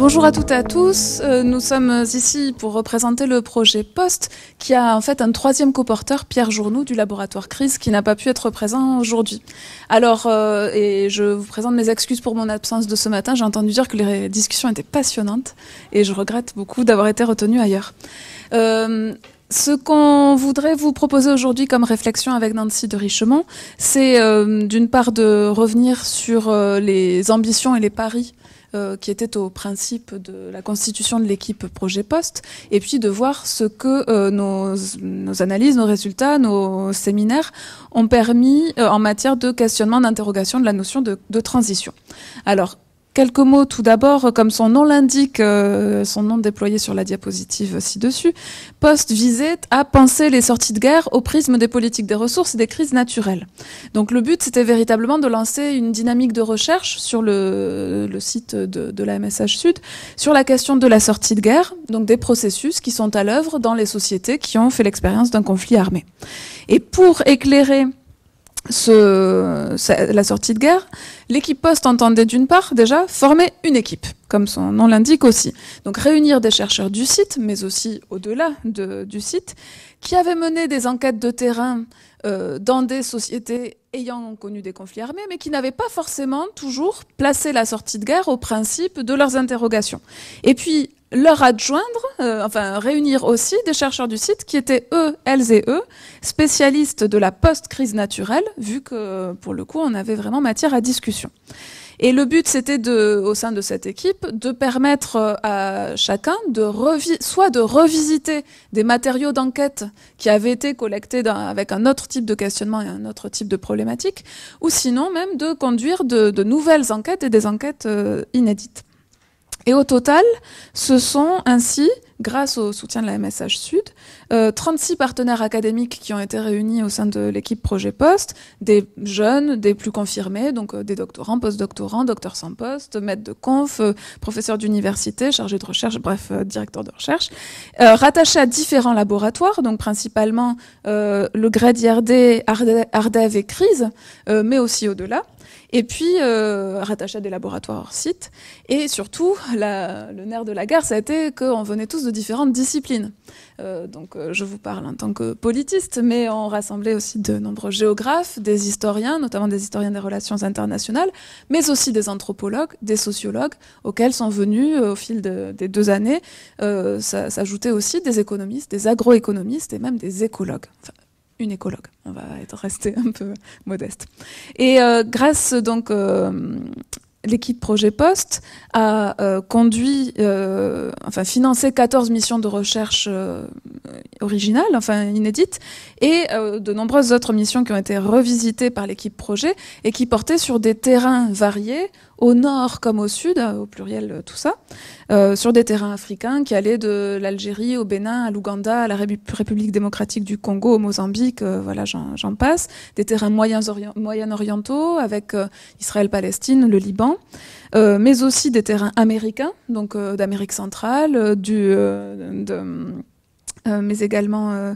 Bonjour à toutes et à tous, nous sommes ici pour représenter le projet POST qui a en fait un troisième coporteur, Pierre Journoux du laboratoire CRIS, qui n'a pas pu être présent aujourd'hui. Alors, et je vous présente mes excuses pour mon absence de ce matin, j'ai entendu dire que les discussions étaient passionnantes et je regrette beaucoup d'avoir été retenue ailleurs. Ce qu'on voudrait vous proposer aujourd'hui comme réflexion avec Nancy de Richemont, c'est d'une part de revenir sur les ambitions et les paris qui étaient au principe de la constitution de l'équipe Projet Post, et puis de voir ce que nos analyses, nos résultats, nos séminaires ont permis en matière de questionnement, d'interrogation de la notion de transition. Alors, quelques mots tout d'abord, comme son nom l'indique, son nom déployé sur la diapositive ci-dessus, POST visait à penser les sorties de guerre au prisme des politiques des ressources et des crises naturelles. Donc le but, c'était véritablement de lancer une dynamique de recherche sur le site de la MSH Sud, sur la question de la sortie de guerre, donc des processus qui sont à l'œuvre dans les sociétés qui ont fait l'expérience d'un conflit armé. Et pour éclairer la sortie de guerre, l'équipe Post entendait d'une part déjà former une équipe, comme son nom l'indique aussi. Donc réunir des chercheurs du site, mais aussi au-delà du site, qui avaient mené des enquêtes de terrain dans des sociétés ayant connu des conflits armés, mais qui n'avaient pas forcément toujours placé la sortie de guerre au principe de leurs interrogations. Et puis leur adjoindre, réunir aussi des chercheurs du site qui étaient elles et eux, spécialistes de la post-crise naturelle, vu que, pour le coup, on avait vraiment matière à discussion. Et le but, c'était au sein de cette équipe, de permettre à chacun soit de revisiter des matériaux d'enquête qui avaient été collectés avec un autre type de questionnement et un autre type de problématique, ou sinon même de conduire de nouvelles enquêtes et des enquêtes inédites. Et au total, ce sont ainsi, grâce au soutien de la MSH Sud, 36 partenaires académiques qui ont été réunis au sein de l'équipe Projet Post, des jeunes, des plus confirmés, donc des doctorants, post-doctorants, docteurs sans poste, maîtres de conf, professeurs d'université, chargés de recherche, bref, directeurs de recherche, rattachés à différents laboratoires, donc principalement le GRED IRD, Ardev et CRIS, mais aussi au-delà. Et puis rattaché à des laboratoires hors site. Et surtout, le nerf de la guerre, ça a été qu'on venait tous de différentes disciplines. Je vous parle en tant que politiste, mais on rassemblait aussi de nombreux géographes, des historiens, notamment des historiens des relations internationales, mais aussi des anthropologues, des sociologues, auxquels sont venus, au fil des 2 années, s'ajouter aussi des économistes, des agroéconomistes et même des écologues. Enfin, une écologue, on va rester un peu modeste. Et grâce donc l'équipe Projet Post a financé 14 missions de recherche originales, inédites, et de nombreuses autres missions qui ont été revisitées par l'équipe Projet et qui portaient sur des terrains variés, au nord comme au sud, au pluriel tout ça, sur des terrains africains qui allaient de l'Algérie au Bénin, à l'Ouganda, à la République démocratique du Congo, au Mozambique, voilà, j'en passe, des terrains moyen-orientaux avec Israël-Palestine, le Liban, mais aussi des terrains américains, donc d'Amérique centrale, mais également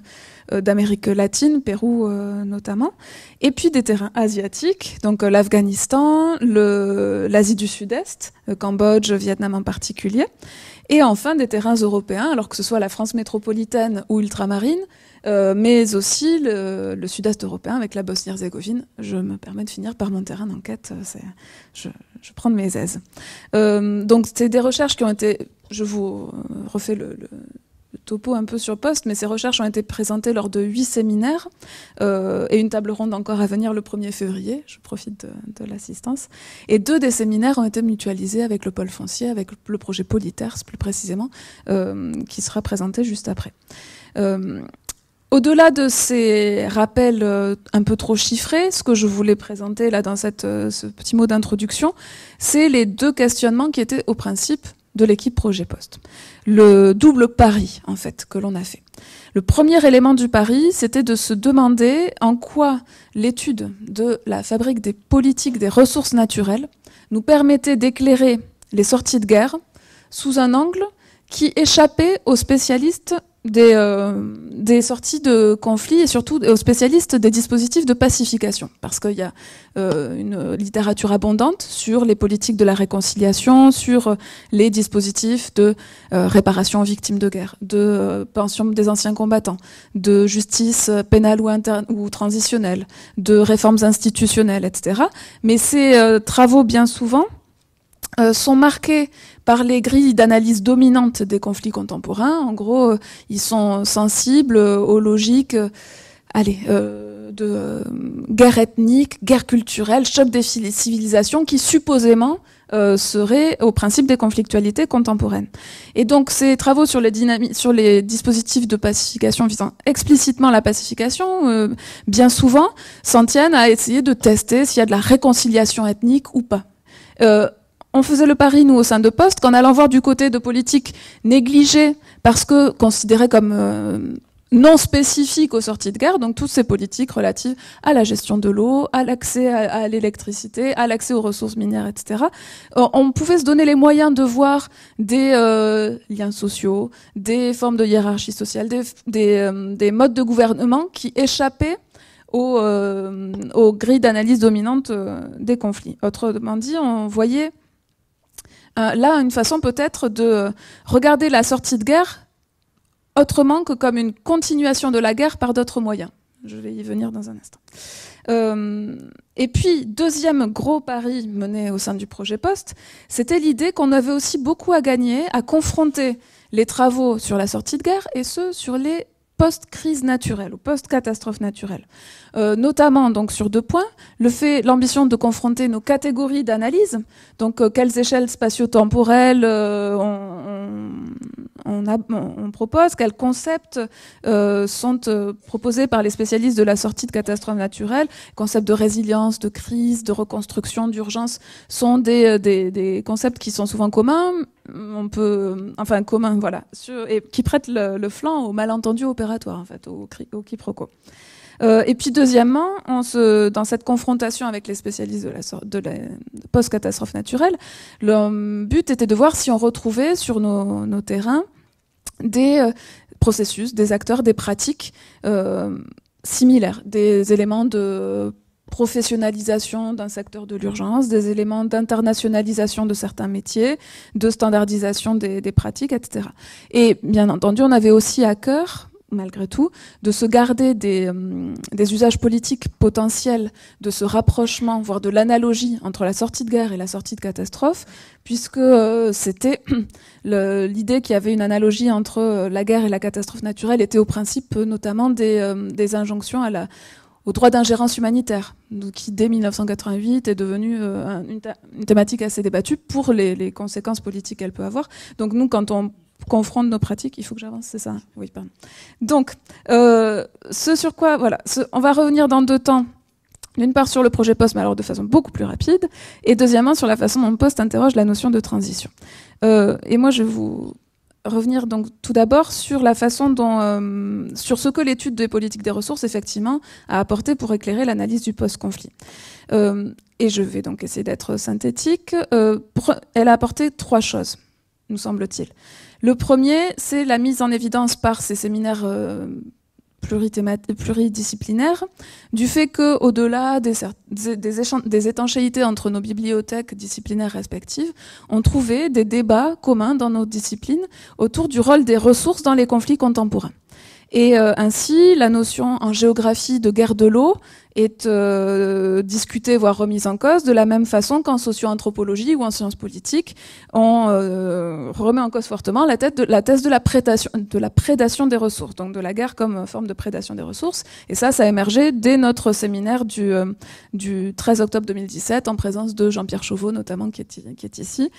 d'Amérique latine, Pérou notamment, et puis des terrains asiatiques, donc l'Afghanistan, l'Asie du Sud-Est, le Cambodge, Vietnam en particulier, et enfin des terrains européens, alors que ce soit la France métropolitaine ou ultramarine, mais aussi le sud-est européen avec la Bosnie-Herzégovine. Je me permets de finir par mon terrain d'enquête, je prends de mes aises. Donc c'est des recherches qui ont été, je vous refais le topo un peu sur Post, mais ces recherches ont été présentées lors de 8 séminaires et une table ronde encore à venir le 1er février, je profite de l'assistance. Et 2 des séminaires ont été mutualisés avec le pôle foncier, avec le projet Polyterres plus précisément, qui sera présenté juste après. Au-delà de ces rappels un peu trop chiffrés, ce que je voulais présenter là dans ce petit mot d'introduction, c'est les 2 questionnements qui étaient au principe de l'équipe Projet Post. Le double pari, en fait, que l'on a fait. Le premier élément du pari, c'était de se demander en quoi l'étude de la fabrique des politiques des ressources naturelles nous permettait d'éclairer les sorties de guerre sous un angle qui échappait aux spécialistes des sorties de conflits et surtout aux spécialistes des dispositifs de pacification, parce qu'il y a une littérature abondante sur les politiques de la réconciliation, sur les dispositifs de réparation aux victimes de guerre, de pension des anciens combattants, de justice pénale ou transitionnelle, de réformes institutionnelles, etc. Mais ces travaux, bien souvent, sont marqués par les grilles d'analyse dominantes des conflits contemporains. En gros, ils sont sensibles aux logiques de guerre ethnique, guerre culturelle, choc des civilisations qui supposément seraient au principe des conflictualités contemporaines. Et donc ces travaux sur les dispositifs de pacification visant explicitement la pacification, bien souvent, s'en tiennent à essayer de tester s'il y a de la réconciliation ethnique ou pas. On faisait le pari, nous, au sein de Poste, qu'en allant voir du côté de politiques négligées parce que considérées comme non spécifiques aux sorties de guerre, donc toutes ces politiques relatives à la gestion de l'eau, à l'accès à l'électricité, à l'accès aux ressources minières, etc. On pouvait se donner les moyens de voir des liens sociaux, des formes de hiérarchie sociale, des modes de gouvernement qui échappaient aux grilles d'analyse dominantes des conflits. Autrement dit, on voyait là une façon peut-être de regarder la sortie de guerre autrement que comme une continuation de la guerre par d'autres moyens. Je vais y venir dans un instant. Et puis, deuxième gros pari mené au sein du projet Poste, c'était l'idée qu'on avait aussi beaucoup à gagner à confronter les travaux sur la sortie de guerre et ceux sur les post-crise naturelle ou post-catastrophe naturelle. Notamment donc sur deux points, l'ambition de confronter nos catégories d'analyse, donc quelles échelles spatio-temporelles on propose, quels concepts sont proposés par les spécialistes de la sortie de catastrophes naturelles, concepts de résilience, de crise, de reconstruction, d'urgence, sont des concepts qui sont souvent communs, communs, voilà, et qui prêtent le flanc au malentendu opératoire, en fait, au quiproquo. Et puis deuxièmement, dans cette confrontation avec les spécialistes de la post-catastrophe naturelle, le but était de voir si on retrouvait sur nos terrains des processus, des acteurs, des pratiques similaires, des éléments de professionnalisation d'un secteur de l'urgence, des éléments d'internationalisation de certains métiers, de standardisation des pratiques, etc. Et bien entendu, on avait aussi à cœur, malgré tout, de se garder des usages politiques potentiels de ce rapprochement, voire de l'analogie entre la sortie de guerre et la sortie de catastrophe, puisque c'était l'idée qu'il y avait une analogie entre la guerre et la catastrophe naturelle était au principe notamment des injonctions au droit d'ingérence humanitaire, qui dès 1988 est devenu une thématique assez débattue pour les conséquences politiques qu'elle peut avoir. Donc nous, quand on confronte nos pratiques, il faut que j'avance, c'est ça? Oui, pardon. Donc, ce sur quoi, voilà, on va revenir dans deux temps. D'une part sur le projet Poste, mais alors de façon beaucoup plus rapide, et deuxièmement sur la façon dont Poste interroge la notion de transition. Et moi, je vais vous revenir donc tout d'abord sur la façon dont, sur ce que l'étude des politiques des ressources effectivement a apporté pour éclairer l'analyse du post-conflit. Et je vais donc essayer d'être synthétique. Elle a apporté trois choses, nous semble-t-il. Le premier, c'est la mise en évidence par ces séminaires pluridisciplinaires du fait qu'au-delà des étanchéités entre nos bibliothèques disciplinaires respectives, on trouvait des débats communs dans nos disciplines autour du rôle des ressources dans les conflits contemporains. Et ainsi, la notion en géographie de guerre de l'eau est discutée, voire remise en cause, de la même façon qu'en socio-anthropologie ou en sciences politiques, on remet en cause fortement la thèse de la prédation des ressources, donc de la guerre comme forme de prédation des ressources. Et ça a émergé dès notre séminaire du 13 octobre 2017, en présence de Jean-Pierre Chauveau, notamment, qui est ici.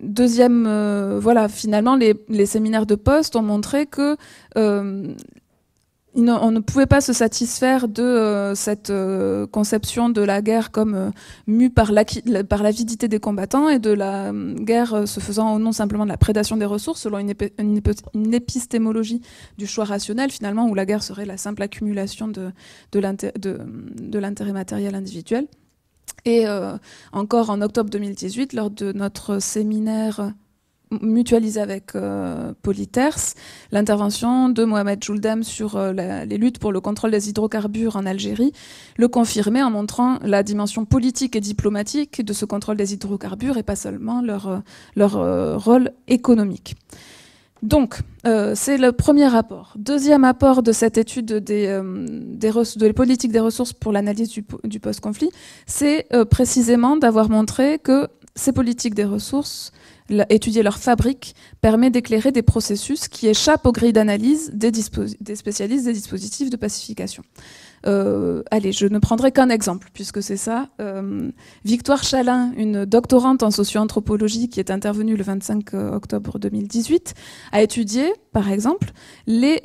Deuxième, voilà, finalement, les séminaires de Poste ont montré que on ne pouvait pas se satisfaire de cette conception de la guerre comme mue par l'avidité des combattants et de la guerre se faisant au nom simplement de la prédation des ressources selon une épistémologie du choix rationnel finalement où la guerre serait la simple accumulation de l'intérêt matériel individuel. Et encore en octobre 2018, lors de notre séminaire mutualisé avec Polyters, l'intervention de Mohamed Jouldam sur les luttes pour le contrôle des hydrocarbures en Algérie, le confirmait en montrant la dimension politique et diplomatique de ce contrôle des hydrocarbures et pas seulement leur rôle économique. Donc, c'est le premier apport. Deuxième apport de cette étude de politique des ressources pour l'analyse du post-conflit, c'est précisément d'avoir montré que ces politiques des ressources, étudier leur fabrique, permet d'éclairer des processus qui échappent aux grilles d'analyse des spécialistes des dispositifs de pacification. Allez, je ne prendrai qu'un exemple, puisque c'est ça. Victoire Chalin, une doctorante en socio-anthropologie qui est intervenue le 25 octobre 2018, a étudié, par exemple, les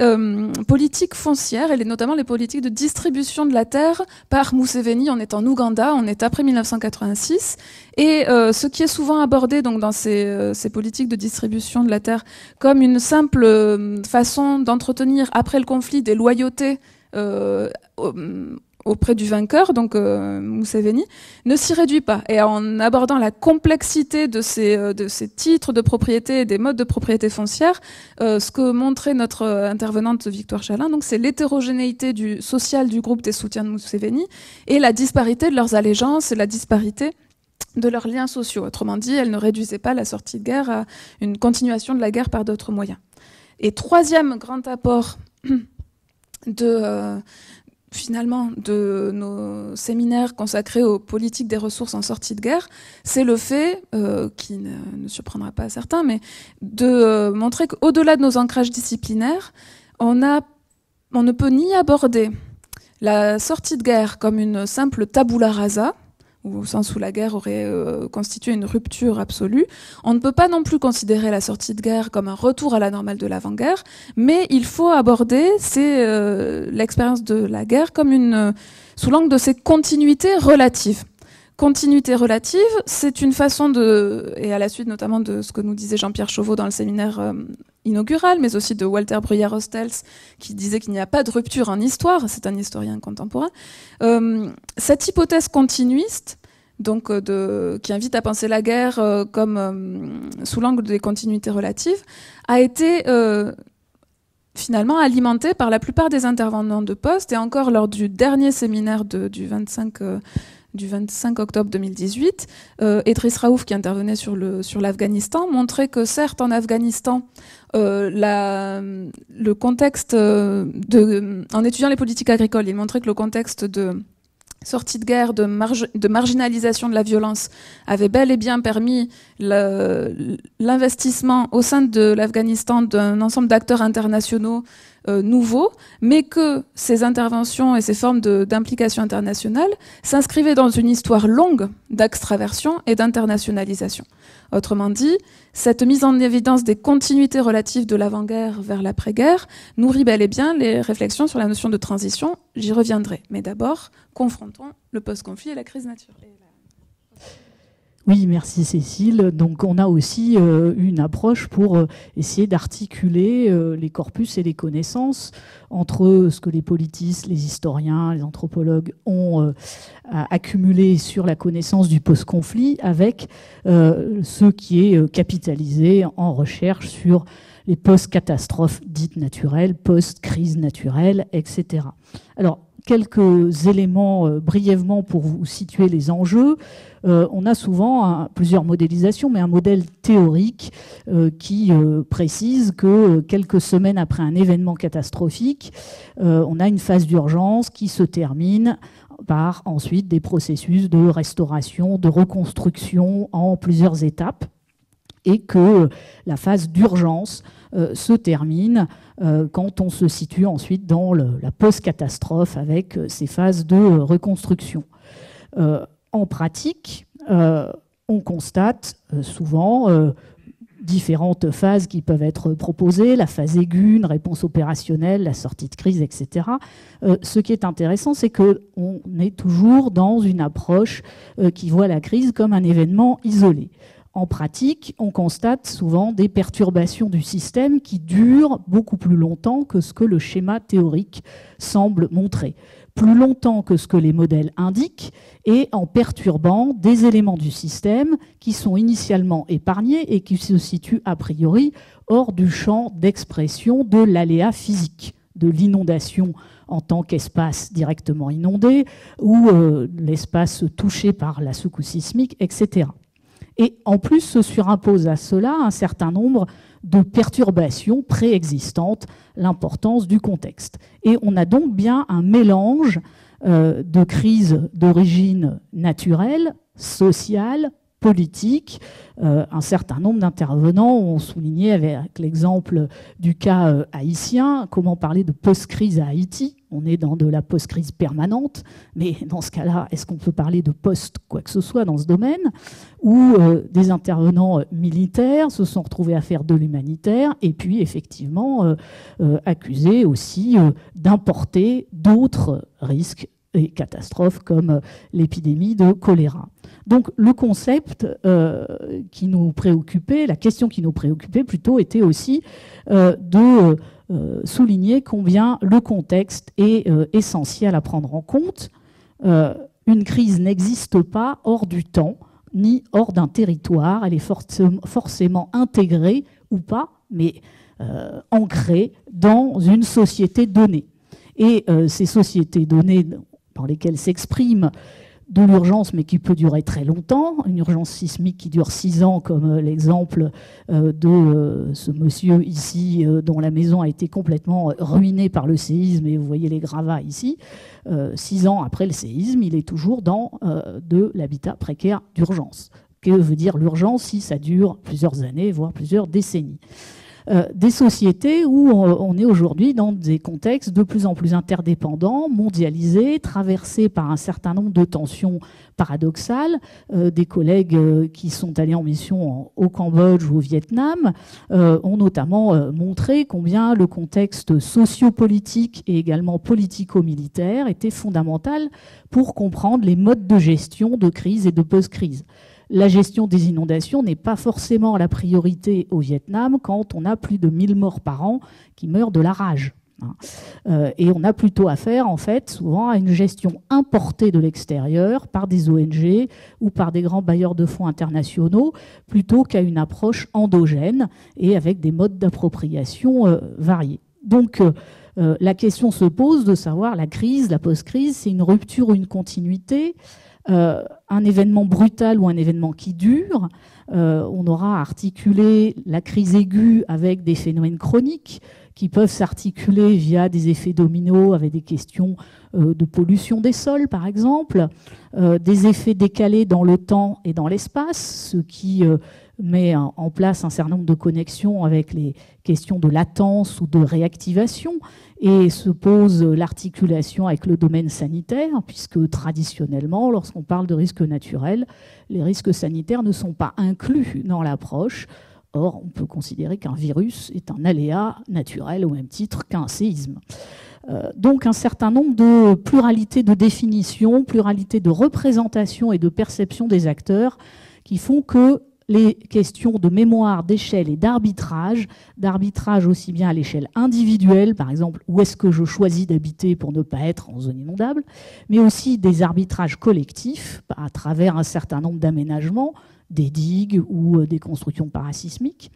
politiques foncières, et notamment les politiques de distribution de la terre par Museveni. On est en Ouganda, on est après 1986, et ce qui est souvent abordé donc, dans ces politiques de distribution de la terre comme une simple façon d'entretenir, après le conflit, des loyautés auprès du vainqueur, donc Museveni, ne s'y réduit pas. Et en abordant la complexité de ces titres de propriété et des modes de propriété foncière, ce que montrait notre intervenante Victoire Chalin, donc c'est l'hétérogénéité sociale du groupe des soutiens de Museveni et la disparité de leurs allégeances et la disparité de leurs liens sociaux. Autrement dit, elle ne réduisait pas la sortie de guerre à une continuation de la guerre par d'autres moyens. Et troisième grand apport finalement de nos séminaires consacrés aux politiques des ressources en sortie de guerre, c'est le fait, qui ne surprendra pas à certains, mais de montrer qu'au-delà de nos ancrages disciplinaires, on ne peut ni aborder la sortie de guerre comme une simple tabula rasa, au sens où la guerre aurait constitué une rupture absolue. On ne peut pas non plus considérer la sortie de guerre comme un retour à la normale de l'avant-guerre, mais il faut aborder l'expérience de la guerre comme sous l'angle de ses continuités relatives. Continuité relative, c'est une façon et à la suite notamment de ce que nous disait Jean-Pierre Chauveau dans le séminaire inaugural, mais aussi de Walter Bruyère-Hostels, qui disait qu'il n'y a pas de rupture en histoire, c'est un historien contemporain. Cette hypothèse continuiste, donc qui invite à penser la guerre comme sous l'angle des continuités relatives, a été finalement alimentée par la plupart des intervenants de poste, et encore lors du dernier séminaire du 25 octobre 2018, Edriss Raouf, qui intervenait sur l'Afghanistan, montrait que certes en Afghanistan, le contexte en étudiant les politiques agricoles, il montrait que le contexte de sortie de guerre, de marginalisation de la violence avait bel et bien permis l'investissement au sein de l'Afghanistan d'un ensemble d'acteurs internationaux nouveaux, mais que ces interventions et ces formes d'implication internationale s'inscrivaient dans une histoire longue d'extraversion et d'internationalisation. Autrement dit, cette mise en évidence des continuités relatives de l'avant-guerre vers l'après-guerre nourrit bel et bien les réflexions sur la notion de transition. J'y reviendrai. Mais d'abord, confrontons le post-conflit et la crise naturelle. Oui, merci Cécile. Donc on a aussi une approche pour essayer d'articuler les corpus et les connaissances entre ce que les politistes, les historiens, les anthropologues ont accumulé sur la connaissance du post-conflit avec ce qui est capitalisé en recherche sur les post-catastrophes dites naturelles, post-crise naturelle, etc. Alors, quelques éléments brièvement pour vous situer les enjeux. On a souvent plusieurs modélisations, mais un modèle théorique qui précise que quelques semaines après un événement catastrophique, on a une phase d'urgence qui se termine par ensuite des processus de restauration, de reconstruction en plusieurs étapes, et que la phase d'urgence se termine quand on se situe ensuite dans la post-catastrophe avec ces phases de reconstruction. En pratique, on constate souvent différentes phases qui peuvent être proposées, la phase aiguë, une réponse opérationnelle, la sortie de crise, etc. Ce qui est intéressant, c'est qu'on est toujours dans une approche qui voit la crise comme un événement isolé. En pratique, on constate souvent des perturbations du système qui durent beaucoup plus longtemps que ce que le schéma théorique semble montrer. plus longtemps que ce que les modèles indiquent et en perturbant des éléments du système qui sont initialement épargnés et qui se situent a priori hors du champ d'expression de l'aléa physique, de l'inondation en tant qu'espace directement inondé ou l'espace touché par la secousse sismique, etc. Et en plus se surimpose à cela un certain nombre de perturbations préexistantes, l'importance du contexte. Et on a donc bien un mélange de crises d'origine naturelle, sociale, politique. Un certain nombre d'intervenants ont souligné avec l'exemple du cas haïtien comment parler de post-crise à Haïti. On est dans de la post-crise permanente, mais dans ce cas-là, est-ce qu'on peut parler de post quoi que ce soit dans ce domaine, où des intervenants militaires se sont retrouvés à faire de l'humanitaire et puis effectivement accusés aussi d'importer d'autres risques et catastrophes comme l'épidémie de choléra. Donc le concept qui nous préoccupait, la question qui nous préoccupait plutôt était aussi de souligner combien le contexte est essentiel à prendre en compte. Une crise n'existe pas hors du temps ni hors d'un territoire, elle est forcément intégrée ou pas, mais ancrée dans une société donnée. Et ces sociétés données dans lesquelles s'exprime de l'urgence, mais qui peut durer très longtemps, une urgence sismique qui dure 6 ans, comme l'exemple de ce monsieur ici, dont la maison a été complètement ruinée par le séisme, et vous voyez les gravats ici. 6 ans après le séisme, il est toujours dans de l'habitat précaire d'urgence. Que veut dire l'urgence si ça dure plusieurs années, voire plusieurs décennies ? Des sociétés où on est aujourd'hui dans des contextes de plus en plus interdépendants, mondialisés, traversés par un certain nombre de tensions paradoxales. Des collègues qui sont allés en mission au Cambodge ou au Vietnam ont notamment montré combien le contexte sociopolitique et également politico-militaire était fondamental pour comprendre les modes de gestion de crise et de post-crise. La gestion des inondations n'est pas forcément la priorité au Vietnam quand on a plus de 1000 morts par an qui meurent de la rage. Et on a plutôt affaire, en fait, souvent à une gestion importée de l'extérieur par des ONG ou par des grands bailleurs de fonds internationaux, plutôt qu'à une approche endogène et avec des modes d'appropriation variés. Donc, la question se pose de savoir la crise, la post-crise, c'est une rupture ou une continuité, un événement brutal ou un événement qui dure. On aura articulé la crise aiguë avec des phénomènes chroniques qui peuvent s'articuler via des effets dominos avec des questions de pollution des sols, par exemple, des effets décalés dans le temps et dans l'espace, ce qui met en place un certain nombre de connexions avec les questions de latence ou de réactivation, et se pose l'articulation avec le domaine sanitaire, puisque traditionnellement, lorsqu'on parle de risques naturels, les risques sanitaires ne sont pas inclus dans l'approche. Or, on peut considérer qu'un virus est un aléa naturel au même titre qu'un séisme. Donc un certain nombre de pluralités de définitions, pluralité de représentation et de perception des acteurs qui font que les questions de mémoire, d'échelle et d'arbitrage aussi bien à l'échelle individuelle, par exemple, où est-ce que je choisis d'habiter pour ne pas être en zone inondable, mais aussi des arbitrages collectifs à travers un certain nombre d'aménagements, des digues ou des constructions parasismiques,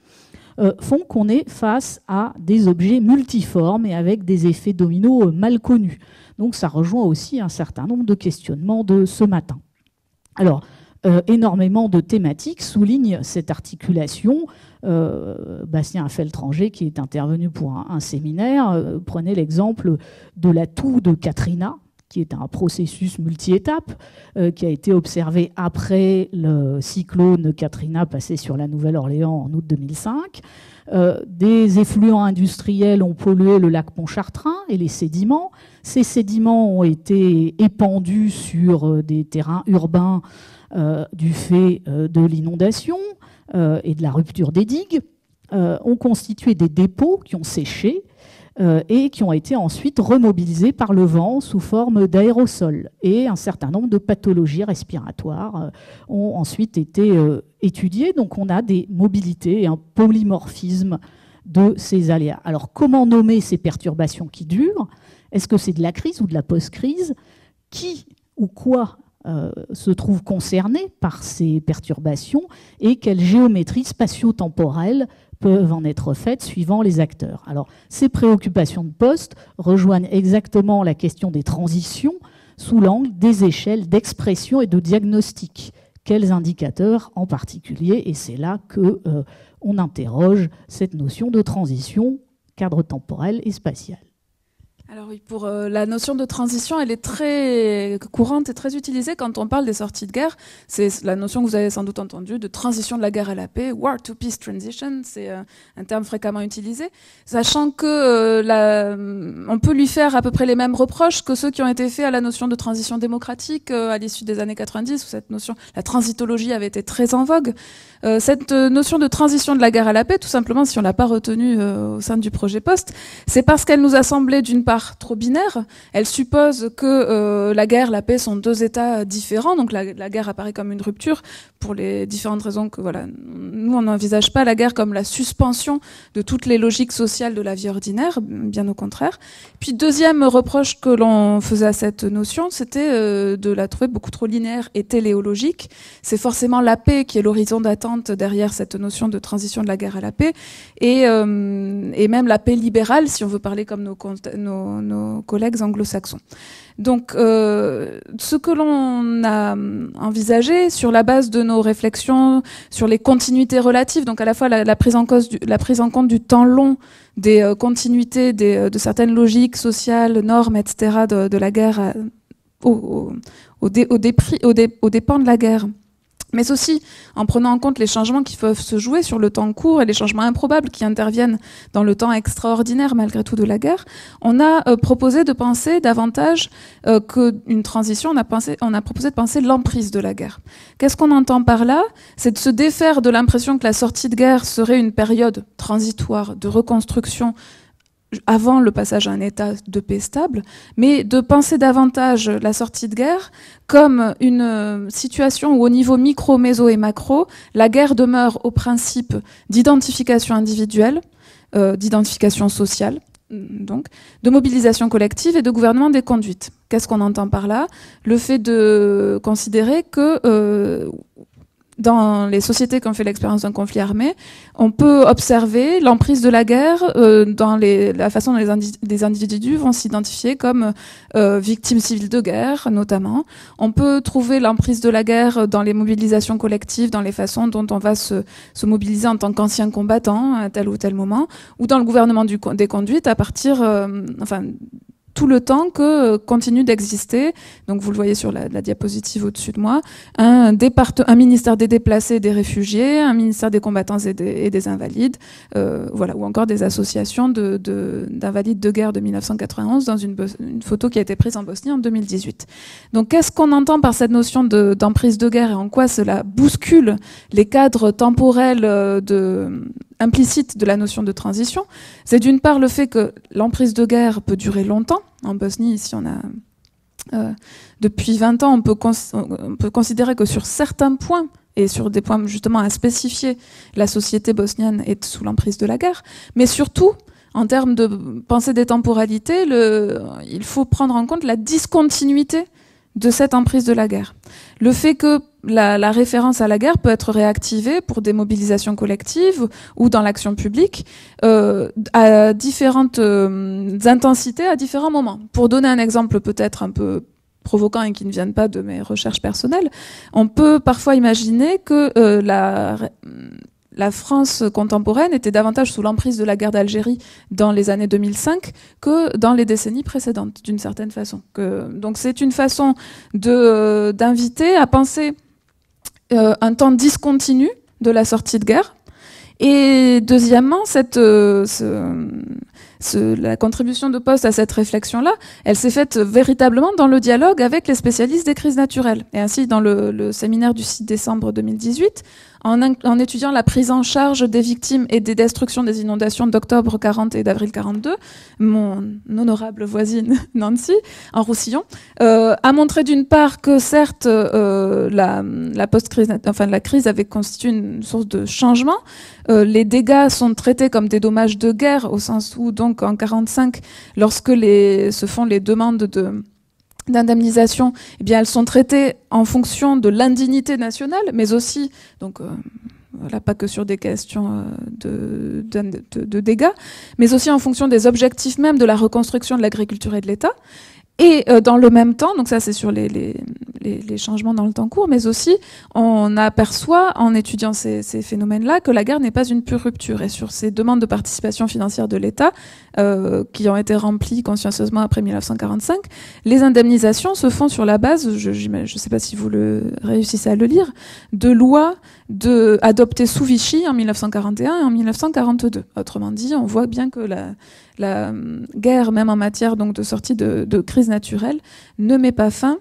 font qu'on est face à des objets multiformes et avec des effets dominos mal connus. Donc ça rejoint aussi un certain nombre de questionnements de ce matin. Alors, énormément de thématiques soulignent cette articulation. Bastien Feltranger, qui est intervenu pour un séminaire, prenait l'exemple de la toux de Katrina, qui est un processus multi-étapes, qui a été observé après le cyclone Katrina passé sur la Nouvelle-Orléans en août 2005. Des effluents industriels ont pollué le lac Pontchartrain et les sédiments. Ces sédiments ont été épandus sur des terrains urbains du fait de l'inondation et de la rupture des digues, ont constitué des dépôts qui ont séché et qui ont été ensuite remobilisés par le vent sous forme d'aérosols. Et un certain nombre de pathologies respiratoires ont ensuite été étudiées. Donc on a des mobilités et un polymorphisme de ces aléas. Alors comment nommer ces perturbations qui durent ? Est-ce que c'est de la crise ou de la post-crise? Qui ou quoi se trouve concerné par ces perturbations et quelles géométries spatio-temporelles peuvent en être faites suivant les acteurs? Alors, ces préoccupations de poste rejoignent exactement la question des transitions sous l'angle des échelles d'expression et de diagnostic. Quels indicateurs en particulier? Et c'est là que on interroge cette notion de transition, cadre temporel et spatial. Alors oui, pour la notion de transition, elle est très courante et très utilisée quand on parle des sorties de guerre. C'est la notion que vous avez sans doute entendue de transition de la guerre à la paix, war to peace transition, c'est un terme fréquemment utilisé, sachant que on peut lui faire à peu près les mêmes reproches que ceux qui ont été faits à la notion de transition démocratique à l'issue des années 90, où cette notion, la transitologie avait été très en vogue. Cette notion de transition de la guerre à la paix, tout simplement, si on l'a pas retenue au sein du projet Post, c'est parce qu'elle nous a semblé d'une part trop binaire. Elle suppose que la guerre, la paix sont deux états différents. Donc la guerre apparaît comme une rupture pour les différentes raisons que voilà. Nous, on n'envisage pas la guerre comme la suspension de toutes les logiques sociales de la vie ordinaire, bien au contraire. Puis deuxième reproche que l'on faisait à cette notion, c'était de la trouver beaucoup trop linéaire et téléologique. C'est forcément la paix qui est l'horizon d'attente derrière cette notion de transition de la guerre à la paix et même la paix libérale, si on veut parler comme nos collègues anglo-saxons. Donc, ce que l'on a envisagé sur la base de nos réflexions sur les continuités relatives, donc à la fois la prise en compte du temps long des continuités de certaines logiques sociales, normes, etc. de la guerre aux dépens de la guerre, mais aussi en prenant en compte les changements qui peuvent se jouer sur le temps court et les changements improbables qui interviennent dans le temps extraordinaire malgré tout de la guerre. On a proposé de penser davantage qu'une transition, on a proposé de penser l'emprise de la guerre. Qu'est-ce qu'on entend par là? C'est de se défaire de l'impression que la sortie de guerre serait une période transitoire de reconstruction avant le passage à un état de paix stable, mais de penser davantage la sortie de guerre comme une situation où au niveau micro, méso et macro, la guerre demeure au principe d'identification individuelle, d'identification sociale, donc, de mobilisation collective et de gouvernement des conduites. Qu'est-ce qu'on entend par là? Le fait de considérer que dans les sociétés qui ont fait l'expérience d'un conflit armé, on peut observer l'emprise de la guerre dans la façon dont les individus vont s'identifier comme victimes civiles de guerre, notamment. On peut trouver l'emprise de la guerre dans les mobilisations collectives, dans les façons dont on va se mobiliser en tant qu'ancien combattant à tel ou tel moment, ou dans le gouvernement des conduites à partir, tout le temps que continue d'exister, donc vous le voyez sur la diapositive au-dessus de moi, un ministère des déplacés et des réfugiés, un ministère des combattants et des invalides, voilà, ou encore des associations d'invalides de guerre de 1991 dans une photo qui a été prise en Bosnie en 2018. Donc qu'est-ce qu'on entend par cette notion d'emprise de guerre et en quoi cela bouscule les cadres temporels implicite de la notion de transition? C'est d'une part le fait que l'emprise de guerre peut durer longtemps. En Bosnie, ici, on a depuis 20 ans, on peut considérer que sur certains points, et sur des points justement à spécifier, la société bosnienne est sous l'emprise de la guerre, mais surtout, en termes de pensée des temporalités, il faut prendre en compte la discontinuité de cette emprise de la guerre. Le fait que la référence à la guerre peut être réactivée pour des mobilisations collectives ou dans l'action publique à différentes intensités, à différents moments. Pour donner un exemple peut-être un peu provoquant et qui ne viennent pas de mes recherches personnelles, on peut parfois imaginer que la France contemporaine était davantage sous l'emprise de la guerre d'Algérie dans les années 2005 que dans les décennies précédentes, d'une certaine façon. Donc c'est une façon d'inviter à penser un temps discontinu de la sortie de guerre. Et deuxièmement, la contribution de Post à cette réflexion-là, elle s'est faite véritablement dans le dialogue avec les spécialistes des crises naturelles. Et ainsi, dans le séminaire du 6 décembre 2018, en étudiant la prise en charge des victimes et des destructions des inondations d'octobre 40 et d'avril 42, mon honorable voisine Nancy, en Roussillon, a montré d'une part que certes la post-crise, la crise avait constitué une source de changement. Les dégâts sont traités comme des dommages de guerre, au sens où donc donc en 1945, lorsque se font les demandes d'indemnisation, eh bien elles sont traitées en fonction de l'indignité nationale, mais aussi, donc voilà, pas que sur des questions de dégâts, mais aussi en fonction des objectifs même de la reconstruction de l'agriculture et de l'État. Et dans le même temps, donc ça c'est sur les changements dans le temps court, mais aussi on aperçoit en étudiant ces phénomènes-là que la guerre n'est pas une pure rupture. Et sur ces demandes de participation financière de l'État qui ont été remplies consciencieusement après 1945, les indemnisations se font sur la base, je ne sais pas si vous réussissez à le lire, de lois adoptées sous Vichy en 1941 et en 1942. Autrement dit, on voit bien que la guerre, même en matière donc de sortie de crise naturelle, ne met pas fin,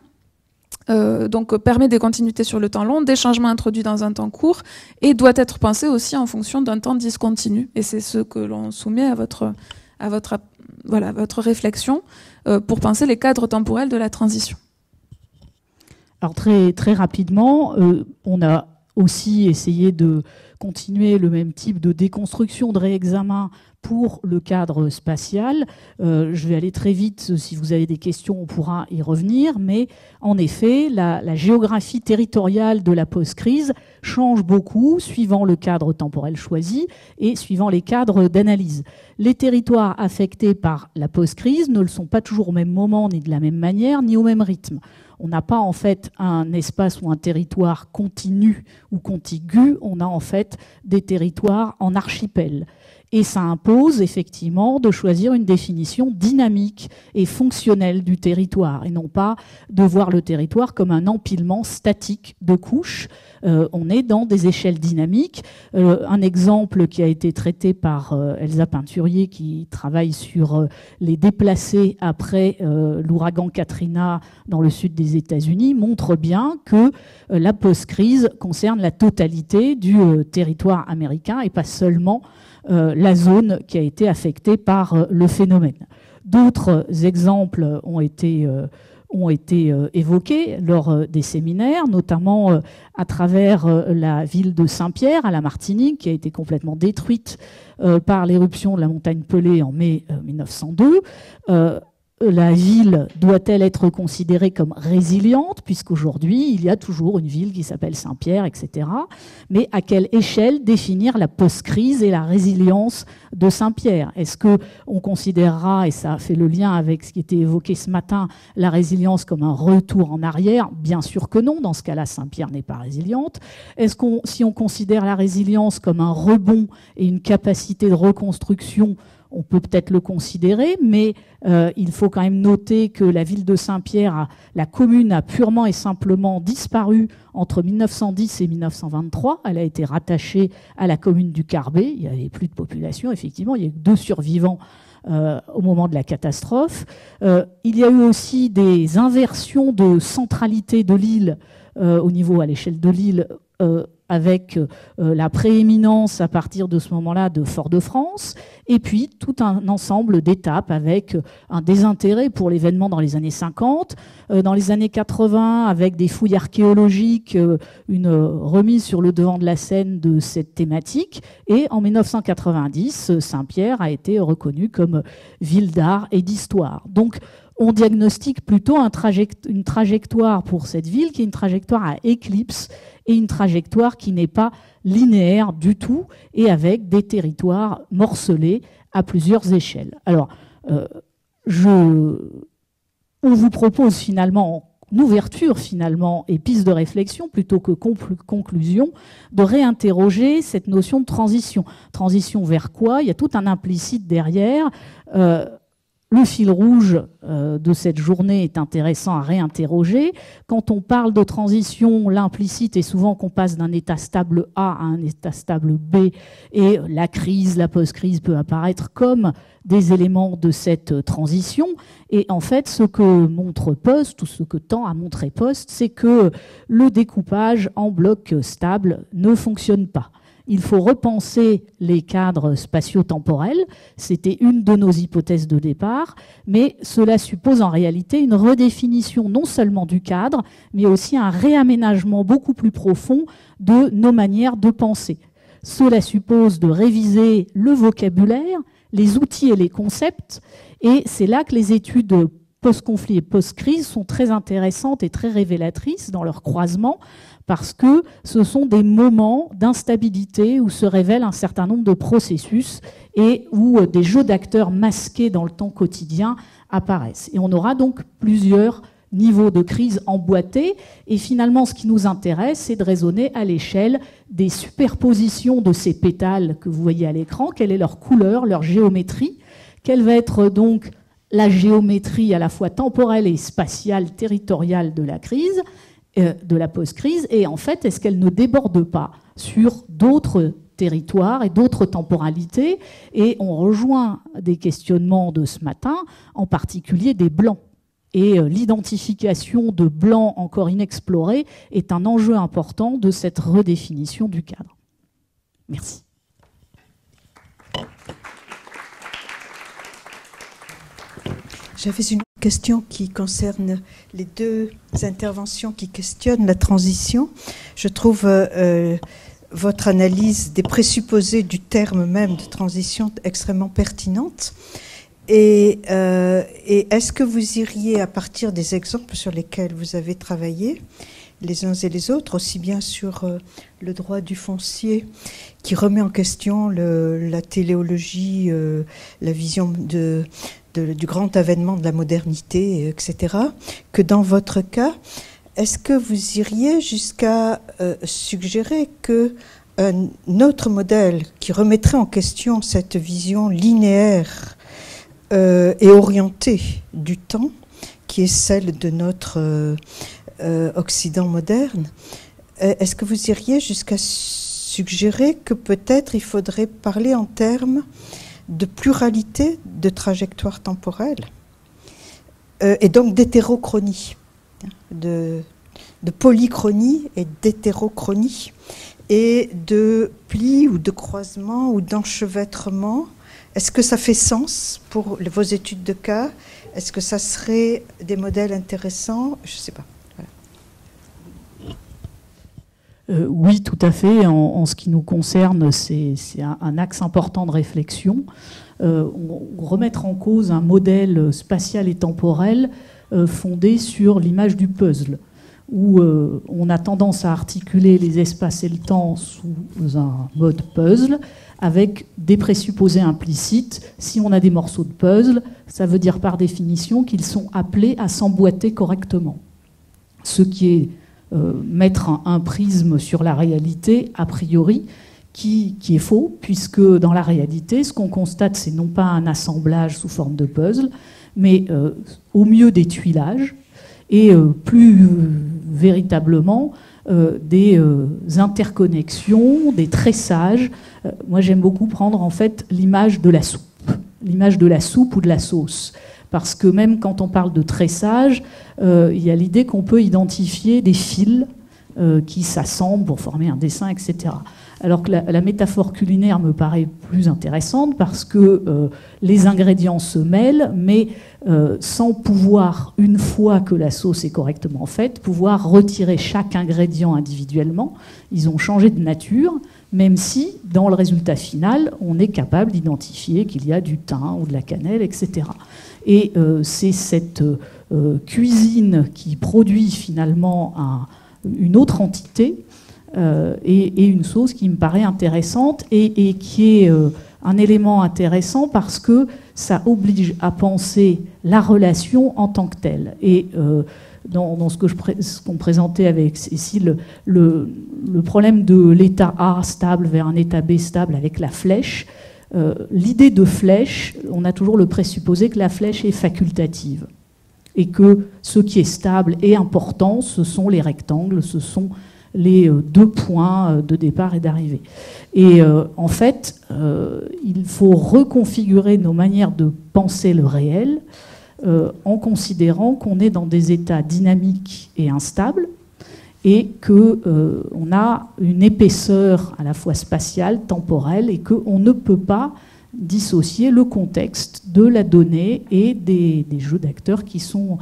donc permet des continuités sur le temps long, des changements introduits dans un temps court, et doit être pensé aussi en fonction d'un temps discontinu. Et c'est ce que l'on soumet à votre réflexion pour penser les cadres temporels de la transition. Alors très, très rapidement, on a aussi essayé de continuer le même type de déconstruction, de réexamen pour le cadre spatial. Je vais aller très vite, si vous avez des questions, on pourra y revenir, mais en effet, la géographie territoriale de la post-crise change beaucoup suivant le cadre temporel choisi et suivant les cadres d'analyse. Les territoires affectés par la post-crise ne le sont pas toujours au même moment, ni de la même manière, ni au même rythme. On n'a pas en fait un espace ou un territoire continu ou contigu, on a en fait des territoires en archipel. Et ça impose effectivement de choisir une définition dynamique et fonctionnelle du territoire, et non pas de voir le territoire comme un empilement statique de couches. On est dans des échelles dynamiques. Un exemple qui a été traité par Elsa Peinturier, qui travaille sur les déplacés après l'ouragan Katrina dans le sud des États-Unis, montre bien que la post-crise concerne la totalité du territoire américain et pas seulement la zone qui a été affectée par le phénomène. D'autres exemples ont été évoqués lors des séminaires, notamment à travers la ville de Saint-Pierre à la Martinique, qui a été complètement détruite par l'éruption de la montagne Pelée en mai 1902. La ville doit-elle être considérée comme résiliente, puisqu'aujourd'hui, il y a toujours une ville qui s'appelle Saint-Pierre, etc. Mais à quelle échelle définir la post-crise et la résilience de Saint-Pierre? Est-ce qu'on considérera, et ça fait le lien avec ce qui était évoqué ce matin, la résilience comme un retour en arrière? Bien sûr que non, dans ce cas-là, Saint-Pierre n'est pas résiliente. Est-ce si on considère la résilience comme un rebond et une capacité de reconstruction, on peut peut-être le considérer, mais il faut quand même noter que la ville de Saint-Pierre, la commune a purement et simplement disparu entre 1910 et 1923. Elle a été rattachée à la commune du Carbet. Il n'y avait plus de population, effectivement. Il y a eu 2 survivants au moment de la catastrophe. Il y a eu aussi des inversions de centralité de l'île au niveau, à l'échelle de l'île, avec la prééminence à partir de ce moment-là de Fort-de-France, et puis tout un ensemble d'étapes avec un désintérêt pour l'événement dans les années 50, dans les années 80 avec des fouilles archéologiques, une remise sur le devant de la scène de cette thématique, et en 1990, Saint-Pierre a été reconnu comme ville d'art et d'histoire. Donc on diagnostique plutôt une trajectoire pour cette ville qui est une trajectoire à éclipse et une trajectoire qui n'est pas linéaire du tout et avec des territoires morcelés à plusieurs échelles. Alors, on vous propose finalement, en ouverture finalement et piste de réflexion plutôt que conclusion, de réinterroger cette notion de transition. Transition vers quoi? Il y a tout un implicite derrière. Le fil rouge de cette journée est intéressant à réinterroger. Quand on parle de transition, l'implicite est souvent qu'on passe d'un état stable A à un état stable B, et la crise, la post-crise peut apparaître comme des éléments de cette transition. Et en fait, ce que montre Post, ou ce que tend à montrer Post, c'est que le découpage en blocs stables ne fonctionne pas. Il faut repenser les cadres spatio-temporels. C'était une de nos hypothèses de départ, mais cela suppose en réalité une redéfinition non seulement du cadre, mais aussi un réaménagement beaucoup plus profond de nos manières de penser. Cela suppose de réviser le vocabulaire, les outils et les concepts. Et c'est là que les études post-conflit et post-crise sont très intéressantes et très révélatrices dans leur croisement, parce que ce sont des moments d'instabilité où se révèlent un certain nombre de processus et où des jeux d'acteurs masqués dans le temps quotidien apparaissent. Et on aura donc plusieurs niveaux de crise emboîtés. Et finalement, ce qui nous intéresse, c'est de raisonner à l'échelle des superpositions de ces pétales que vous voyez à l'écran. Quelle est leur couleur, leur géométrie? Quelle va être donc la géométrie à la fois temporelle et spatiale, territoriale de la crise, de la post-crise? Et en fait, est-ce qu'elle ne déborde pas sur d'autres territoires et d'autres temporalités? Et on rejoint des questionnements de ce matin, en particulier des blancs. Et l'identification de blancs encore inexplorés est un enjeu important de cette redéfinition du cadre. Merci. J'avais une question qui concerne les deux interventions qui questionnent la transition. Je trouve votre analyse des présupposés du terme même de transition extrêmement pertinente. Et est-ce que vous iriez, à partir des exemples sur lesquels vous avez travaillé, les uns et les autres, aussi bien sur le droit du foncier, qui remet en question la téléologie, la vision du grand avènement de la modernité, etc., que dans votre cas, est-ce que vous iriez jusqu'à suggérer qu'un autre modèle qui remettrait en question cette vision linéaire et orientée du temps, qui est celle de notre Occident moderne, est-ce que vous iriez jusqu'à suggérer que peut-être il faudrait parler en termes de pluralité de trajectoires temporelles et donc d'hétérochronie, de polychronie et d'hétérochronie, et de plis ou de croisements ou d'enchevêtrements? Est-ce que ça fait sens pour vos études de cas? Est-ce que ça serait des modèles intéressants? Je ne sais pas. Voilà. Oui, tout à fait. En ce qui nous concerne, c'est un axe important de réflexion. Remettre en cause un modèle spatial et temporel fondé sur l'image du puzzle, où on a tendance à articuler les espaces et le temps sous un mode puzzle, avec des présupposés implicites. Si on a des morceaux de puzzle, ça veut dire par définition qu'ils sont appelés à s'emboîter correctement. Ce qui est mettre un prisme sur la réalité, a priori, qui est faux, puisque dans la réalité, ce qu'on constate, c'est non pas un assemblage sous forme de puzzle, mais au mieux des tuilages, et plus véritablement des interconnexions, des tressages. Moi, j'aime beaucoup prendre en fait l'image de la soupe ou de la sauce. Parce que même quand on parle de tressage, il y a l'idée qu'on peut identifier des fils qui s'assemblent pour former un dessin, etc. Alors que la métaphore culinaire me paraît plus intéressante parce que les ingrédients se mêlent, mais sans pouvoir, une fois que la sauce est correctement faite, pouvoir retirer chaque ingrédient individuellement. Ils ont changé de nature, même si, dans le résultat final, on est capable d'identifier qu'il y a du thym ou de la cannelle, etc. Et c'est cette cuisine qui produit finalement une autre entité et une sauce qui me paraît intéressante et qui est un élément intéressant parce que ça oblige à penser la relation en tant que telle. Et dans ce qu'on présentait avec Cécile, le problème de l'état A stable vers un état B stable avec la flèche, l'idée de flèche, on a toujours le présupposé que la flèche est facultative et que ce qui est stable et important, ce sont les rectangles, ce sont les deux points de départ et d'arrivée. Et en fait, il faut reconfigurer nos manières de penser le réel en considérant qu'on est dans des états dynamiques et instables et qu'on a une épaisseur à la fois spatiale, temporelle, et qu'on ne peut pas dissocier le contexte de la donnée et des jeux d'acteurs qui sont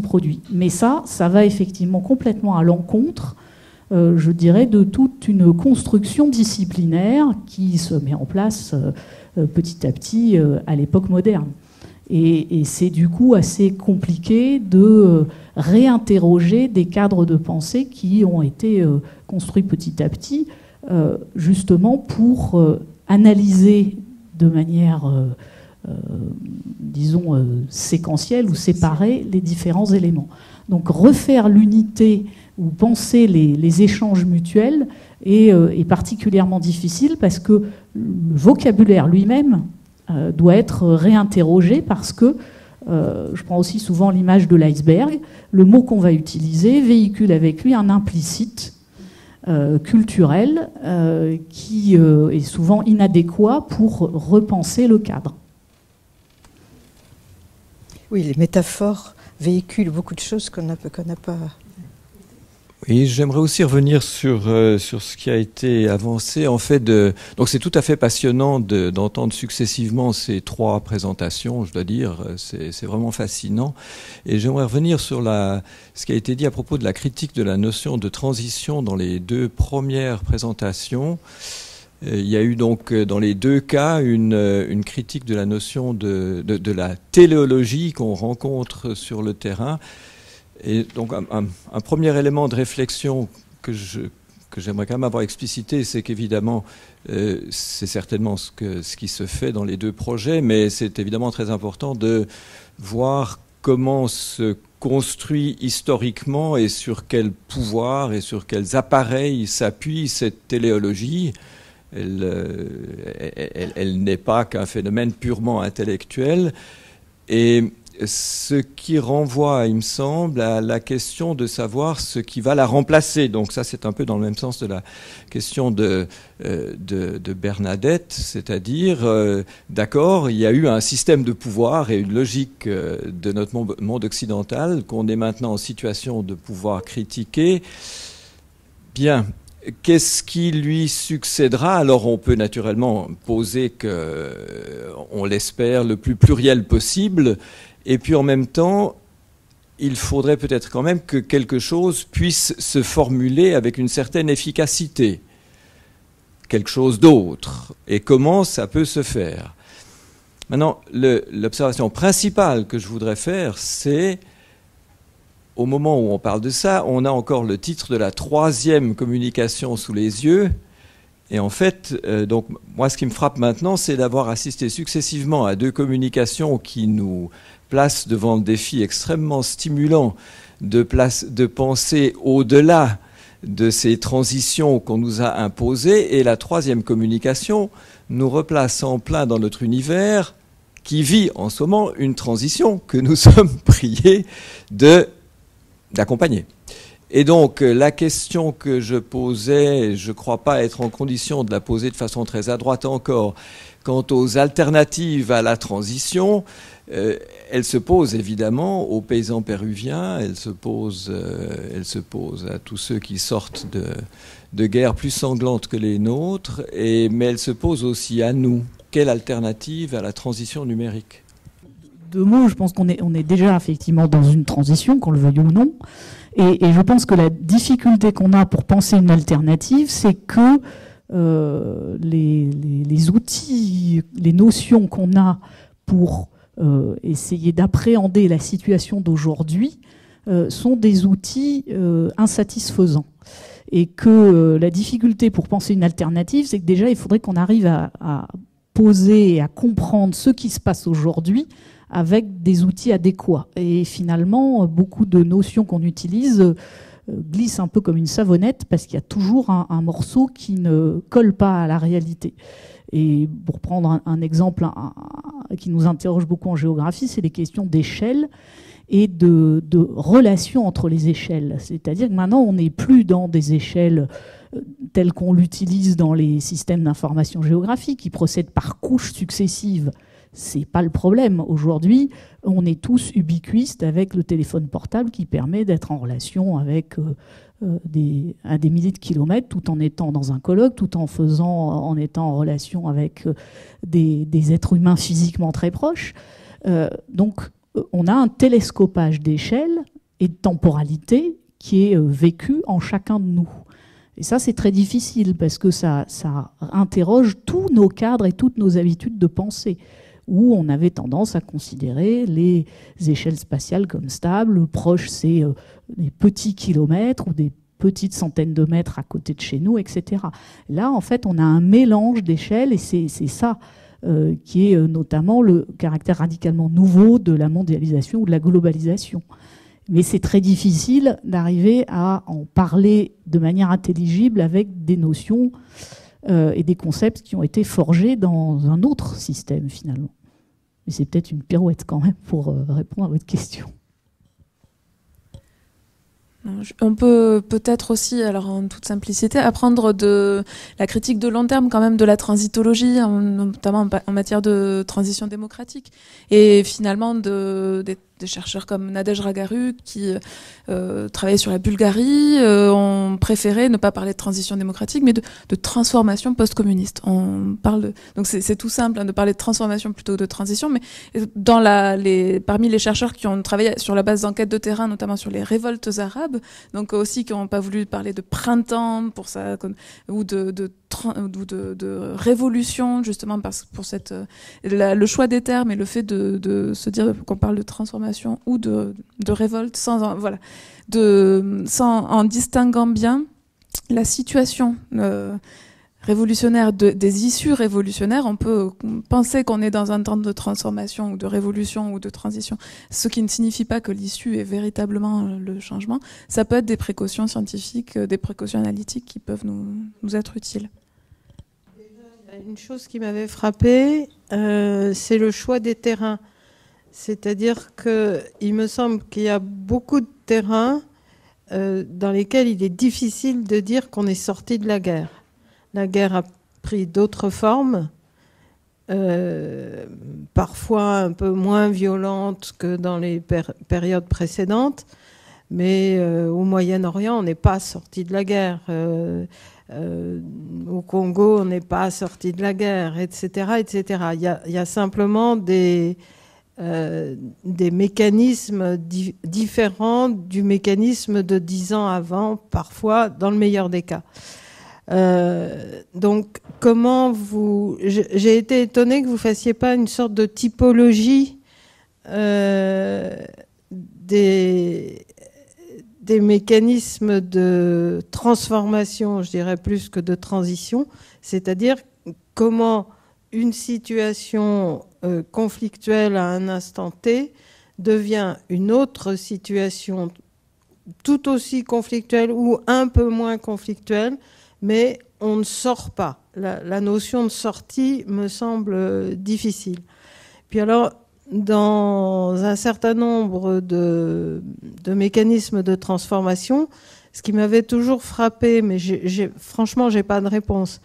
produits. Mais ça va effectivement complètement à l'encontre je dirais, de toute une construction disciplinaire qui se met en place petit à petit à l'époque moderne. Et c'est du coup assez compliqué de réinterroger des cadres de pensée qui ont été construits petit à petit, justement pour analyser de manière, disons, séquentielle ou séparée les différents éléments. Donc refaire l'unité ou penser les échanges mutuels est particulièrement difficile parce que le vocabulaire lui-même doit être réinterrogé parce que, je prends aussi souvent l'image de l'iceberg, le mot qu'on va utiliser véhicule avec lui un implicite culturel qui est souvent inadéquat pour repenser le cadre. Oui, les métaphores véhiculent beaucoup de choses qu'on n'a pas... Oui, j'aimerais aussi revenir sur ce qui a été avancé. En fait, donc c'est tout à fait passionnant d'entendre successivement ces trois présentations, je dois dire. C'est vraiment fascinant. Et j'aimerais revenir sur ce qui a été dit à propos de la critique de la notion de transition dans les deux premières présentations. Il y a eu donc dans les deux cas une critique de la notion de la téléologie qu'on rencontre sur le terrain. Et donc un premier élément de réflexion que j'aimerais quand même avoir explicité, c'est qu'évidemment c'est certainement ce qui se fait dans les deux projets, mais c'est évidemment très important de voir comment se construit historiquement et sur quel pouvoir et sur quels appareils s'appuie cette téléologie. Elle n'est pas qu'un phénomène purement intellectuel. Et ce qui renvoie, il me semble, à la question de savoir ce qui va la remplacer. Donc ça, c'est un peu dans le même sens de la question de Bernadette, c'est-à-dire, d'accord, il y a eu un système de pouvoir et une logique de notre monde occidental qu'on est maintenant en situation de pouvoir critiquer. Bien. Qu'est-ce qui lui succédera? Alors on peut naturellement poser qu'on l'espère le plus pluriel possible, et puis en même temps, il faudrait peut-être quand même que quelque chose puisse se formuler avec une certaine efficacité, quelque chose d'autre, et comment ça peut se faire. Maintenant, l'observation principale que je voudrais faire, c'est au moment où on parle de ça, on a encore le titre de la troisième communication sous les yeux. Et en fait, donc, moi, ce qui me frappe maintenant, c'est d'avoir assisté successivement à deux communications qui nous placent devant le défi extrêmement stimulant de penser au-delà de ces transitions qu'on nous a imposées. Et la troisième communication nous replace en plein dans notre univers qui vit en ce moment une transition que nous sommes priés d'accompagner. Et donc, la question que je posais, je ne crois pas être en condition de la poser de façon très à droite encore, quant aux alternatives à la transition, elle se pose évidemment aux paysans péruviens, elle se pose à tous ceux qui sortent de guerres plus sanglantes que les nôtres, mais elle se pose aussi à nous. Quelle alternative à la transition numérique ? Deux mots, je pense qu'on est déjà effectivement dans une transition, qu'on le veuille ou non. Et je pense que la difficulté qu'on a pour penser une alternative, c'est que les outils, les notions qu'on a pour essayer d'appréhender la situation d'aujourd'hui sont des outils insatisfaisants. Et que la difficulté pour penser une alternative, c'est que déjà, il faudrait qu'on arrive à poser et à comprendre ce qui se passe aujourd'hui avec des outils adéquats. Et finalement, beaucoup de notions qu'on utilise glissent un peu comme une savonnette parce qu'il y a toujours un morceau qui ne colle pas à la réalité. Et pour prendre un exemple qui nous interroge beaucoup en géographie, c'est les questions d'échelle et de relations entre les échelles. C'est-à-dire que maintenant, on n'est plus dans des échelles telles qu'on l'utilise dans les systèmes d'information géographique qui procèdent par couches successives. C'est pas le problème. Aujourd'hui, on est tous ubiquistes avec le téléphone portable qui permet d'être en relation avec à des milliers de kilomètres tout en étant dans un colloque, tout en étant en relation avec des êtres humains physiquement très proches. Donc, on a un télescopage d'échelle et de temporalité qui est vécu en chacun de nous. Et ça, c'est très difficile parce que ça interroge tous nos cadres et toutes nos habitudes de pensée, où on avait tendance à considérer les échelles spatiales comme stables. Proches, c'est des petits kilomètres ou des petites centaines de mètres à côté de chez nous, etc. Là, en fait, on a un mélange d'échelles et c'est ça qui est notamment le caractère radicalement nouveau de la mondialisation ou de la globalisation. Mais c'est très difficile d'arriver à en parler de manière intelligible avec des notions et des concepts qui ont été forgés dans un autre système, finalement. Mais c'est peut-être une pirouette quand même pour répondre à votre question. On peut peut-être aussi, alors en toute simplicité, apprendre de la critique de long terme quand même de la transitologie, notamment en matière de transition démocratique. Et finalement des chercheurs comme Nadège Ragaru qui travaillaient sur la Bulgarie ont préféré ne pas parler de transition démocratique mais de transformation post-communiste. On parle donc c'est tout simple de parler de transformation plutôt que de transition, mais parmi les chercheurs qui ont travaillé sur la base d'enquêtes de terrain, notamment sur les révoltes arabes, donc aussi qui n'ont pas voulu parler de printemps pour ça ou de révolution, justement pour le choix des termes et le fait de se dire qu'on parle de transformation ou de révolte en distinguant bien la situation révolutionnaire des issues révolutionnaires. On peut penser qu'on est dans un temps de transformation ou de révolution ou de transition, ce qui ne signifie pas que l'issue est véritablement le changement. Ça peut être des précautions scientifiques, des précautions analytiques qui peuvent nous être utiles. Une chose qui m'avait frappée, c'est le choix des terrains. C'est-à-dire qu'il me semble qu'il y a beaucoup de terrains dans lesquels il est difficile de dire qu'on est sorti de la guerre. La guerre a pris d'autres formes, parfois un peu moins violentes que dans les périodes précédentes, mais au Moyen-Orient, on n'est pas sorti de la guerre. Au Congo, on n'est pas sorti de la guerre, etc., etc. Il y a simplement des mécanismes différents du mécanisme de 10 ans avant, parfois, dans le meilleur des cas. Donc, j'ai été étonnée que vous fassiez pas une sorte de typologie des mécanismes de transformation, je dirais plus que de transition, c'est-à-dire comment une situation conflictuelle à un instant T devient une autre situation tout aussi conflictuelle ou un peu moins conflictuelle, mais on ne sort pas. La notion de sortie me semble difficile. Puis alors, dans un certain nombre de mécanismes de transformation, ce qui m'avait toujours frappé, mais franchement, j'ai pas de réponse.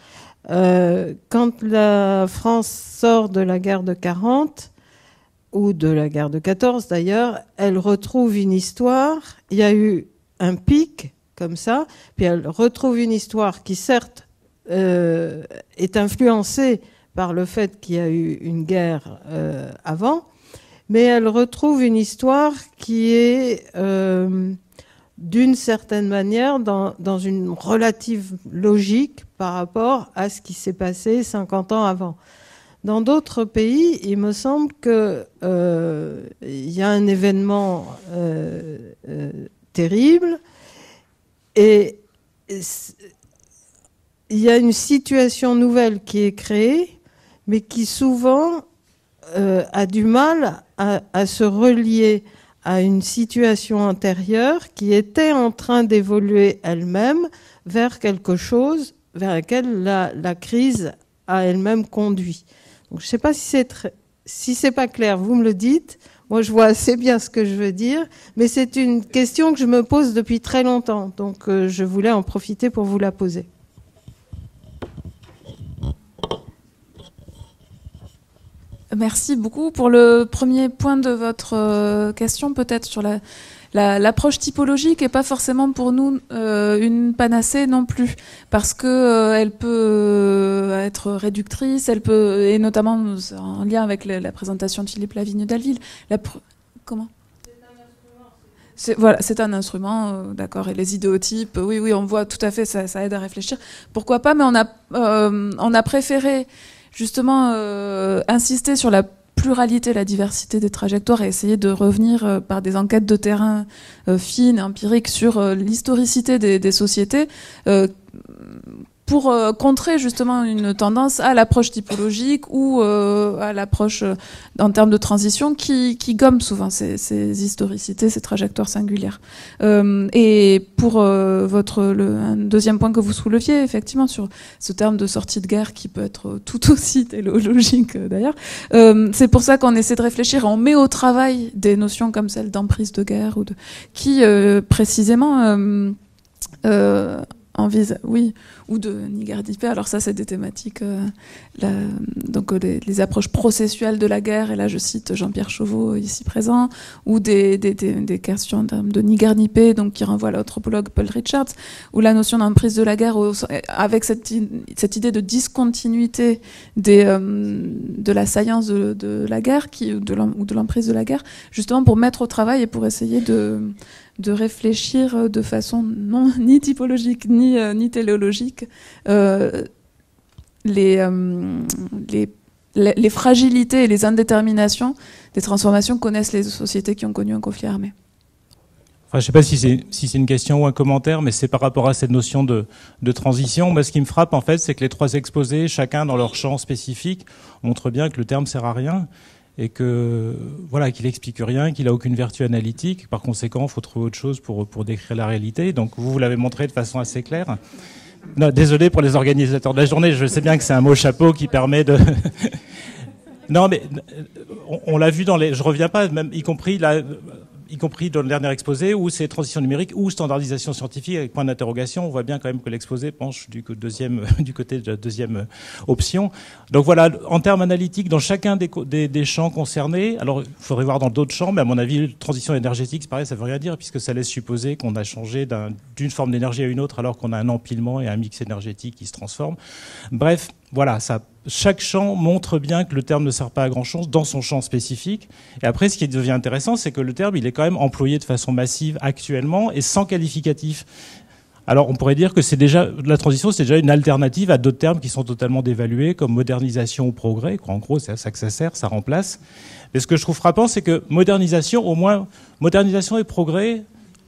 Quand la France sort de la guerre de 40, ou de la guerre de 14 d'ailleurs, elle retrouve une histoire. Il y a eu un pic comme ça, puis elle retrouve une histoire qui certes est influencée par le fait qu'il y a eu une guerre avant, mais elle retrouve une histoire qui est d'une certaine manière dans une relative logique par rapport à ce qui s'est passé 50 ans avant. Dans d'autres pays, il me semble que y a un événement terrible et il y a une situation nouvelle qui est créée, mais qui souvent a du mal à se relier à une situation antérieure qui était en train d'évoluer elle-même vers quelque chose vers lequel la crise a elle-même conduit. Donc, je ne sais pas si c'est pas clair, vous me le dites. Moi, je vois assez bien ce que je veux dire, mais c'est une question que je me pose depuis très longtemps. Donc, je voulais en profiter pour vous la poser. Merci beaucoup. Pour le premier point de votre question, peut-être sur l'approche typologique, et pas forcément pour nous une panacée non plus, parce que elle peut être réductrice, et notamment en lien avec la présentation de Philippe Lavigne d'Alville. Comment ? c'est un instrument, d'accord. Et les idéotypes, oui, on voit tout à fait, ça aide à réfléchir. Pourquoi pas, mais on a préféré justement insister sur la pluralité, la diversité des trajectoires et essayer de revenir par des enquêtes de terrain fines, empiriques, sur l'historicité des sociétés pour contrer justement une tendance à l'approche typologique ou à l'approche en termes de transition qui gomme souvent ces historicités, ces trajectoires singulières. Et pour un deuxième point que vous souleviez, effectivement, sur ce terme de sortie de guerre qui peut être tout aussi téléologique d'ailleurs, c'est pour ça qu'on essaie de réfléchir, on met au travail des notions comme celle d'emprise de guerre qui précisément ou de Nigar-Dipé. Alors ça, c'est des thématiques, donc les approches processuelles de la guerre, et là je cite Jean-Pierre Chauveau ici présent, ou des questions de Nigar-Dipé, donc qui renvoie à l'anthropologue Paul Richards, ou la notion d'emprise de la guerre, avec cette idée de discontinuité de la saillance de la guerre, ou de l'emprise de la guerre, justement pour mettre au travail et pour essayer de réfléchir de façon ni typologique ni téléologique les fragilités et les indéterminations des transformations que connaissent les sociétés qui ont connu un conflit armé. Enfin, je ne sais pas si c'est une question ou un commentaire, mais c'est par rapport à cette notion de transition. Moi, ce qui me frappe, en fait, c'est que les trois exposés, chacun dans leur champ spécifique, montrent bien que le terme sert à rien et que voilà, qu'il explique rien, qu'il a aucune vertu analytique. Par conséquent, il faut trouver autre chose pour décrire la réalité. Donc, vous l'avez montré de façon assez claire. Non, désolé pour les organisateurs de la journée. Je sais bien que c'est un mot chapeau qui permet de. Non, mais on l'a vu je reviens pas, même y compris dans le dernier exposé, où c'est transition numérique ou standardisation scientifique avec point d'interrogation. On voit bien quand même que l'exposé penche du côté de la deuxième option. Donc voilà, en termes analytiques, dans chacun des champs concernés, alors il faudrait voir dans d'autres champs, mais à mon avis, transition énergétique, c'est pareil, ça veut rien dire, puisque ça laisse supposer qu'on a changé d'une forme d'énergie à une autre, alors qu'on a un empilement et un mix énergétique qui se transforme. Bref, voilà, chaque champ montre bien que le terme ne sert pas à grand-chose dans son champ spécifique. Et après, ce qui devient intéressant, c'est que le terme, il est quand même employé de façon massive actuellement et sans qualificatif. Alors, on pourrait dire que la transition, c'est déjà une alternative à d'autres termes qui sont totalement dévalués, comme modernisation ou progrès. En gros, c'est à ça que ça sert, ça remplace. Mais ce que je trouve frappant, c'est que modernisation et progrès,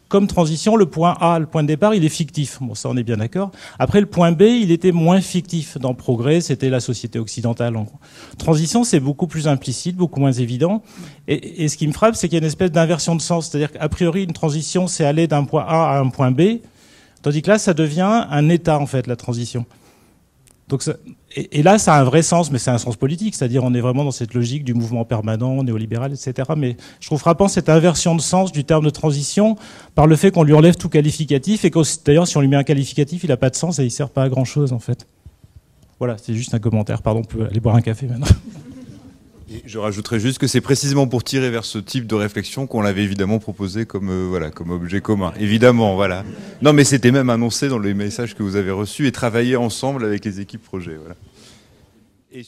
comme transition, le point A, le point de départ, il est fictif. Bon, ça, on est bien d'accord. Après, le point B, il était moins fictif. Dans progrès, c'était la société occidentale. En gros. Transition, c'est beaucoup plus implicite, beaucoup moins évident. Et ce qui me frappe, c'est qu'il y a une espèce d'inversion de sens. C'est-à-dire qu'a priori, une transition, c'est aller d'un point A à un point B. Tandis que là, ça devient un état, en fait, la transition. Donc et là, ça a un vrai sens, mais c'est un sens politique, c'est-à-dire on est vraiment dans cette logique du mouvement permanent, néolibéral, etc. Mais je trouve frappant cette inversion de sens du terme de transition par le fait qu'on lui enlève tout qualificatif et que d'ailleurs, si on lui met un qualificatif, il n'a pas de sens et il ne sert pas à grand-chose, en fait. Voilà, c'est juste un commentaire. Pardon, on peut aller boire un café maintenant. Et je rajouterais juste que c'est précisément pour tirer vers ce type de réflexion qu'on l'avait évidemment proposé comme objet commun. Évidemment, voilà. Non, mais c'était même annoncé dans les messages que vous avez reçus et travaillé ensemble avec les équipes projet. Voilà. Et